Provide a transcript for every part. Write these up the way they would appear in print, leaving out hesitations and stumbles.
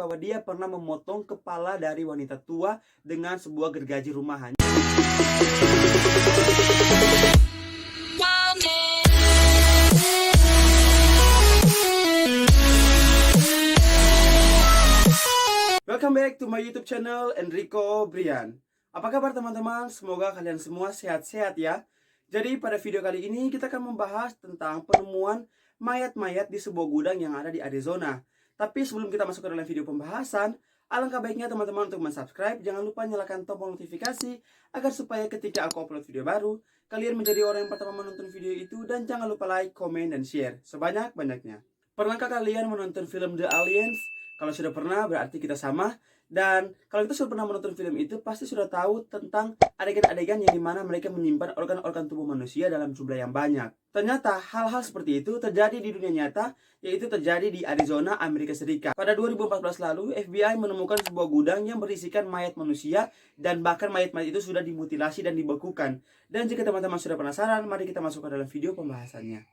bahwa dia pernah memotong kepala dari wanita tua dengan sebuah gergaji rumahan. Welcome back to my YouTube channel Enrico Brian. Apa kabar teman-teman? Semoga kalian semua sehat-sehat ya. Jadi pada video kali ini kita akan membahas tentang penemuan mayat-mayat di sebuah gudang yang ada di Arizona. Tapi sebelum kita masuk ke dalam video pembahasan, alangkah baiknya teman-teman untuk subscribe. Jangan lupa nyalakan tombol notifikasi agar supaya ketika aku upload video baru, kalian menjadi orang yang pertama menonton video itu. Dan jangan lupa like, komen, dan share sebanyak-banyaknya. Pernahkah kalian menonton film The Aliens? Kalau sudah pernah berarti kita sama. Dan kalau kita sudah pernah menonton film itu, pasti sudah tahu tentang adegan-adegan yang dimana mereka menyimpan organ-organ tubuh manusia dalam jumlah yang banyak. Ternyata hal-hal seperti itu terjadi di dunia nyata, yaitu terjadi di Arizona, Amerika Serikat. Pada 2014 lalu, FBI menemukan sebuah gudang yang berisikan mayat manusia, dan bahkan mayat-mayat itu sudah dimutilasi dan dibekukan. Dan jika teman-teman sudah penasaran, mari kita masuk ke dalam video pembahasannya.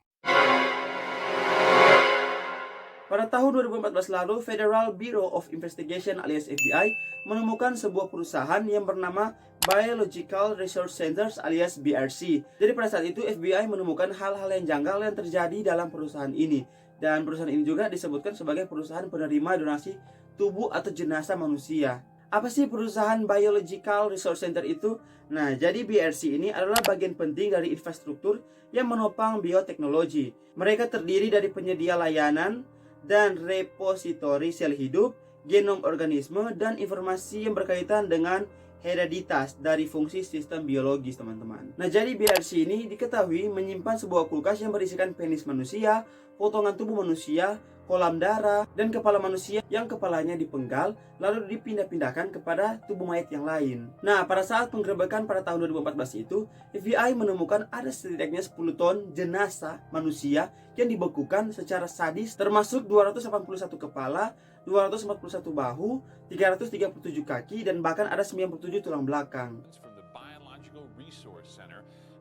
Pada tahun 2014 lalu, Federal Bureau of Investigation alias FBI menemukan sebuah perusahaan yang bernama Biological Research Centers alias BRC. Jadi pada saat itu FBI menemukan hal-hal yang janggal yang terjadi dalam perusahaan ini. Dan perusahaan ini juga disebutkan sebagai perusahaan penerima donasi tubuh atau jenazah manusia. Apa sih perusahaan Biological Research Center itu? Nah, jadi BRC ini adalah bagian penting dari infrastruktur yang menopang bioteknologi. Mereka terdiri dari penyedia layanan dan repositori sel hidup, genom organisme, dan informasi yang berkaitan dengan hereditas dari fungsi sistem biologis, teman-teman. Nah, jadi BRC ini diketahui menyimpan sebuah kulkas yang berisikan penis manusia, potongan tubuh manusia, kolam darah, dan kepala manusia yang kepalanya dipenggal lalu dipindah-pindahkan kepada tubuh mayat yang lain. Nah, pada saat penggerebekan pada tahun 2014 itu, FBI menemukan ada setidaknya 10 ton jenazah manusia yang dibekukan secara sadis, termasuk 281 kepala, 241 bahu, 337 kaki, dan bahkan ada 97 tulang belakang.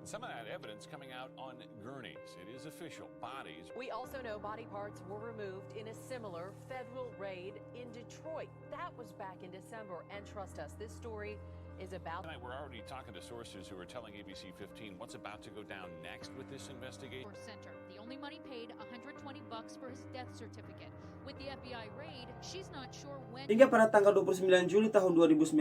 Some of that evidence coming out on gurneys. It is official. Bodies. We also know body parts were removed in a similar federal raid in Detroit. That was back in December. And trust us, this story is about... Tonight we're already talking to sources who are telling ABC 15 what's about to go down next with this investigation. Center. The only money paid $120 for his death certificate. With the FBI raid, she's not sure when... Hingga pada tanggal 29 Juli tahun 2019,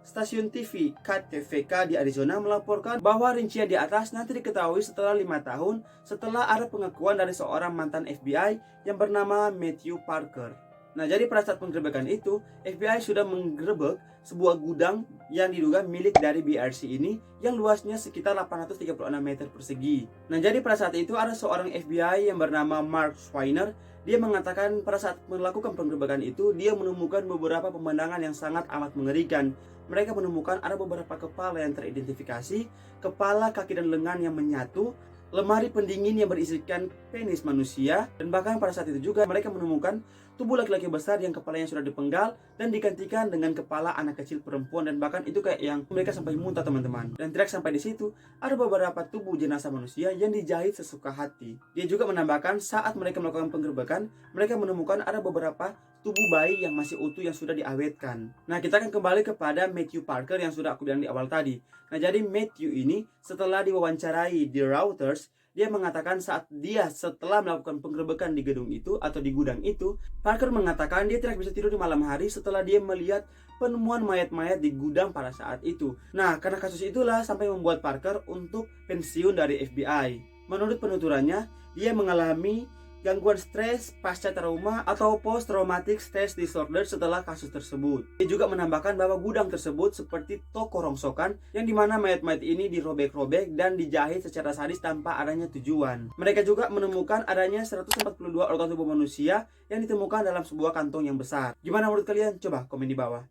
stasiun TV KTVK di Arizona melaporkan bahwa rincian di atas nanti diketahui setelah 5 tahun setelah ada pengakuan dari seorang mantan FBI yang bernama Matthew Parker. Nah, jadi pada saat penggerebekan itu, FBI sudah menggerebek sebuah gudang yang diduga milik dari BRC ini yang luasnya sekitar 836 meter persegi. Nah, jadi pada saat itu ada seorang FBI yang bernama Mark Schweiner. Dia mengatakan pada saat melakukan penggerebekan itu, dia menemukan beberapa pemandangan yang sangat amat mengerikan. Mereka menemukan ada beberapa kepala yang teridentifikasi, kepala, kaki, dan lengan yang menyatu, lemari pendingin yang berisikan penis manusia, dan bahkan pada saat itu juga mereka menemukan tubuh laki-laki besar yang kepalanya sudah dipenggal dan digantikan dengan kepala anak kecil perempuan, dan bahkan itu kayak yang mereka sampai muntah, teman-teman. Dan tidak sampai di situ, ada beberapa tubuh jenazah manusia yang dijahit sesuka hati. Dia juga menambahkan saat mereka melakukan penggerebekan, mereka menemukan ada beberapa tubuh bayi yang masih utuh yang sudah diawetkan. Nah, kita akan kembali kepada Matthew Parker yang sudah aku bilang di awal tadi. Nah, jadi Matthew ini setelah diwawancarai di Reuters, dia mengatakan setelah melakukan penggerebekan di gedung itu atau di gudang itu, Parker mengatakan dia tidak bisa tidur di malam hari setelah dia melihat penemuan mayat-mayat di gudang pada saat itu. Nah, karena kasus itulah sampai membuat Parker untuk pensiun dari FBI. Menurut penuturannya, dia mengalami gangguan stres pasca trauma atau post traumatic stress disorder setelah kasus tersebut. Dia juga menambahkan bahwa gudang tersebut seperti toko rongsokan yang dimana mayat-mayat ini dirobek-robek dan dijahit secara sadis tanpa adanya tujuan. Mereka juga menemukan adanya 142 organ tubuh manusia yang ditemukan dalam sebuah kantong yang besar. Gimana menurut kalian? Coba komen di bawah.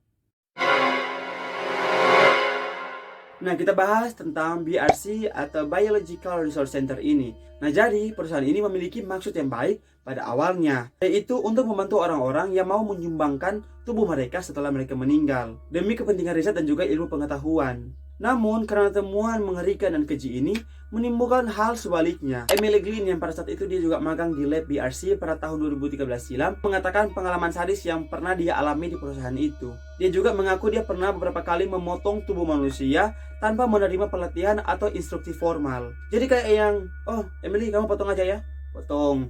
Nah, kita bahas tentang BRC atau Biological Resource Center ini. Nah, jadi perusahaan ini memiliki maksud yang baik pada awalnya, yaitu untuk membantu orang-orang yang mau menyumbangkan tubuh mereka setelah mereka meninggal, demi kepentingan riset dan juga ilmu pengetahuan. Namun karena temuan mengerikan dan keji ini menimbulkan hal sebaliknya. Emily Glynn yang pada saat itu dia juga magang di lab BRC pada tahun 2013 silam mengatakan pengalaman sadis yang pernah dia alami di perusahaan itu. Dia juga mengaku dia pernah beberapa kali memotong tubuh manusia tanpa menerima pelatihan atau instruksi formal. Jadi kayak yang, oh Emily kamu potong aja ya, potong.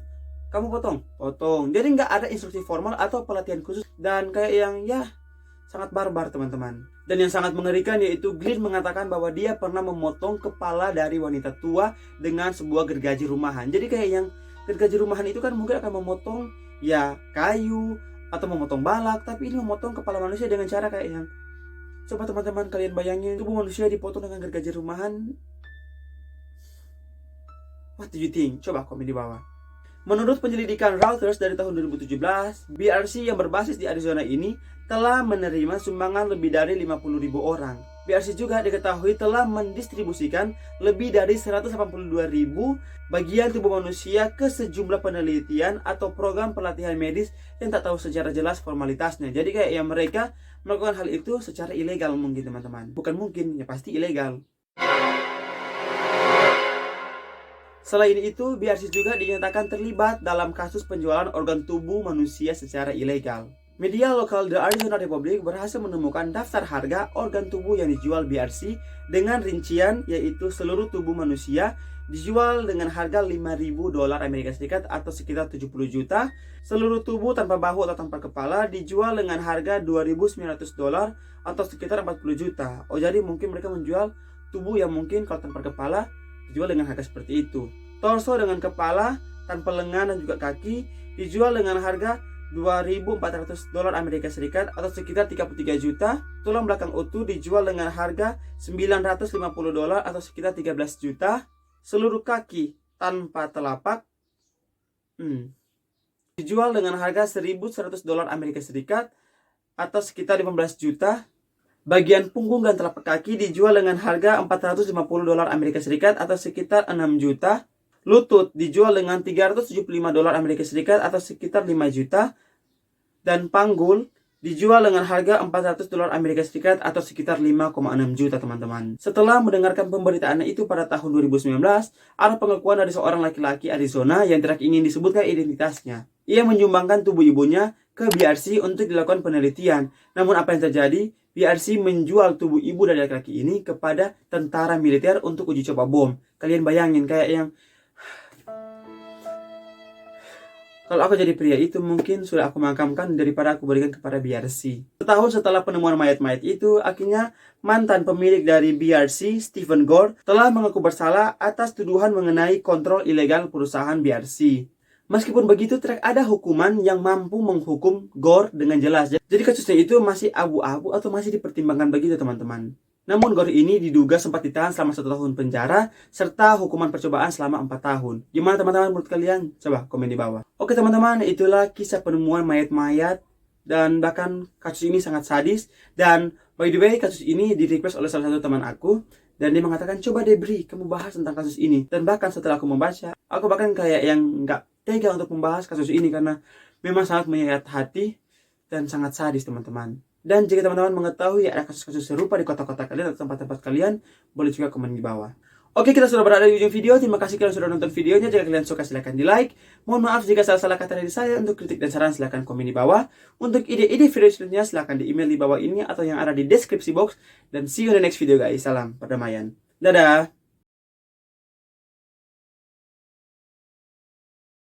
Kamu potong. Jadi nggak ada instruksi formal atau pelatihan khusus dan kayak yang ya sangat barbar teman-teman. Dan yang sangat mengerikan yaitu Glynn mengatakan bahwa dia pernah memotong kepala dari wanita tua dengan sebuah gergaji rumahan. Jadi kayak yang gergaji rumahan itu kan mungkin akan memotong ya kayu atau memotong balak, tapi ini memotong kepala manusia dengan cara kayak yang, coba teman-teman kalian bayangin tubuh manusia dipotong dengan gergaji rumahan. What do you think? Coba komen di bawah. Menurut penyelidikan Reuters dari tahun 2017, BRC yang berbasis di Arizona ini telah menerima sumbangan lebih dari 50.000 orang. BRC juga diketahui telah mendistribusikan lebih dari 182.000 bagian tubuh manusia ke sejumlah penelitian atau program pelatihan medis yang tak tahu secara jelas formalitasnya. Jadi kayak yang mereka melakukan hal itu secara ilegal mungkin teman-teman. Bukan mungkin, ya pasti ilegal. Selain itu, BRC juga dinyatakan terlibat dalam kasus penjualan organ tubuh manusia secara ilegal. Media lokal The Arizona Republic berhasil menemukan daftar harga organ tubuh yang dijual BRC dengan rincian yaitu seluruh tubuh manusia dijual dengan harga $5.000 Amerika Serikat atau sekitar 70 juta. Seluruh tubuh tanpa bahu atau tanpa kepala dijual dengan harga $2.900 atau sekitar 40 juta. Oh jadi mungkin mereka menjual tubuh yang mungkin kalau tanpa kepala dijual dengan harga seperti itu. Torso dengan kepala, tanpa lengan dan juga kaki dijual dengan harga $2.400 Amerika Serikat atau sekitar 33 juta. Tulang belakang utuh dijual dengan harga $950 atau sekitar 13 juta. Seluruh kaki tanpa telapak dijual dengan harga $1.100 Amerika Serikat atau sekitar 15 juta. Bagian punggung dan telapak kaki dijual dengan harga $450 Amerika Serikat atau sekitar 6 juta. Lutut dijual dengan $375 Amerika Serikat atau sekitar 5 juta. Dan panggul dijual dengan harga $400 Amerika Serikat atau sekitar 5,6 juta teman-teman. Setelah mendengarkan pemberitaan itu pada tahun 2019, ada pengakuan dari seorang laki-laki Arizona yang tidak ingin disebutkan identitasnya. Ia menyumbangkan tubuh ibunya ke BRC untuk dilakukan penelitian. Namun apa yang terjadi? BRC menjual tubuh ibu dari laki-laki ini kepada tentara militer untuk uji coba bom. Kalian bayangin kayak yang, kalau aku jadi pria itu mungkin sudah aku makamkan daripada aku berikan kepada BRC. Setahun setelah penemuan mayat-mayat itu, akhirnya mantan pemilik dari BRC, Stephen Gore, telah mengaku bersalah atas tuduhan mengenai kontrol ilegal perusahaan BRC. Meskipun begitu, tidak ada hukuman yang mampu menghukum Gore dengan jelas. Jadi kasusnya itu masih abu-abu atau masih dipertimbangkan begitu teman-teman. Namun Gore ini diduga sempat ditahan selama 1 tahun penjara serta hukuman percobaan selama 4 tahun. Gimana teman-teman menurut kalian? Coba komen di bawah. Oke teman-teman, itulah kisah penemuan mayat-mayat dan bahkan kasus ini sangat sadis. Dan by the way, kasus ini di request oleh salah satu teman aku dan dia mengatakan, coba deh Bri, kamu bahas tentang kasus ini. Dan bahkan setelah aku membaca, aku bahkan kayak yang nggak tega untuk membahas kasus ini karena memang sangat menyayat hati dan sangat sadis teman-teman. Dan jika teman-teman mengetahui ada kasus-kasus serupa di kota-kota kalian atau tempat-tempat kalian, boleh juga komen di bawah. Oke, kita sudah berada di ujung video. Terima kasih kalian sudah nonton videonya. Jika kalian suka silahkan di like. Mohon maaf jika salah-salah kata dari saya. Untuk kritik dan saran silahkan komen di bawah. Untuk ide-ide video selanjutnya silahkan di email di bawah ini atau yang ada di deskripsi box. Dan see you in the next video guys. Salam perdamaian. Dadah.